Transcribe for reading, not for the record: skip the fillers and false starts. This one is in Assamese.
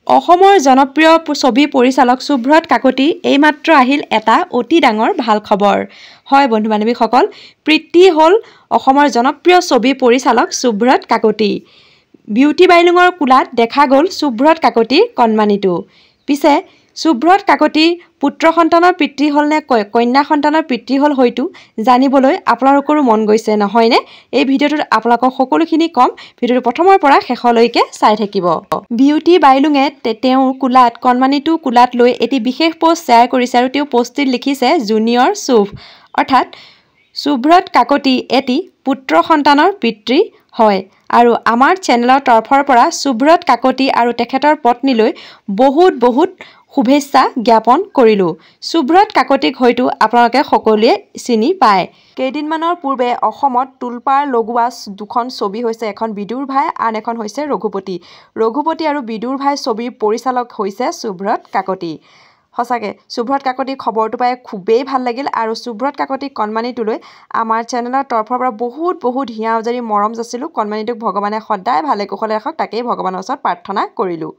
অসমৰ জনপ্ৰিয় ছবি পৰিচালক সুব্ৰত কাকতি এইমাত্ৰ আহিল এটা অতি ডাঙৰ ভাল খবৰ। হয় বন্ধু বান্ধৱীসকল, প্ৰীতি হ'ল অসমৰ জনপ্ৰিয় ছবি পৰিচালক সুব্ৰত কাকতি। বিউটি বাইলুঙৰ কোলাত দেখা গ'ল সুব্ৰত কাকতিৰ কণমানিটো। পিছে সুব্ৰত কাকতি পুত্ৰ সন্তানৰ পিতৃ হ'ল নে কন্যা সন্তানৰ পিতৃ হ'ল হয়তো জানিবলৈ আপোনালোকৰো মন গৈছে নহয়নে? এই ভিডিঅ'টোত আপোনালোকক সকলোখিনি কম, ভিডিঅ'টো প্ৰথমৰ পৰা শেষলৈকে চাই থাকিব। বিউটি বাইলুঙে তেওঁৰ কোলাত কণমানিটো কোলাত লৈ এটি বিশেষ পোষ্ট শ্বেয়াৰ কৰিছে আৰু তেওঁ পোষ্টটিত লিখিছে জুনিয়ৰ শুভ, অৰ্থাৎ সুব্ৰত কাকতি এটি পুত্ৰ সন্তানৰ পিতৃ হয়। আৰু আমাৰ চেনেলৰ তৰফৰ পৰা সুব্ৰত কাকতি আৰু তেখেতৰ পত্নীলৈ বহুত শুভেচ্ছা জ্ঞাপন কৰিলোঁ। সুব্ৰত কাকতিক হয়তো আপোনালোকে সকলোৱে চিনি পায়। কেইদিনমানৰ পূৰ্বে অসমত তোলপাৰ লগোৱা দুখন ছবি হৈছে এখন বিদুৰ ভাই আন এখন হৈছে ৰঘুপতি। ৰঘুপতি আৰু বিদুৰ ভাই ছবিৰ পৰিচালক হৈছে সুব্ৰত কাকতি। সঁচাকৈ সুব্ৰত কাকতিৰ খবৰটো পাই খুবেই ভাল লাগিল আৰু সুব্ৰত কাকতিক কণমানিটোলৈ আমাৰ চেনেলৰ তৰফৰ পৰা বহুত হিয়া উজাৰি মৰম যাচিলোঁ। কণমানিটোক ভগৱানে সদায় ভালে কুশলে ৰাখক, তাকেই ভগৱানৰ ওচৰত প্ৰাৰ্থনা কৰিলোঁ।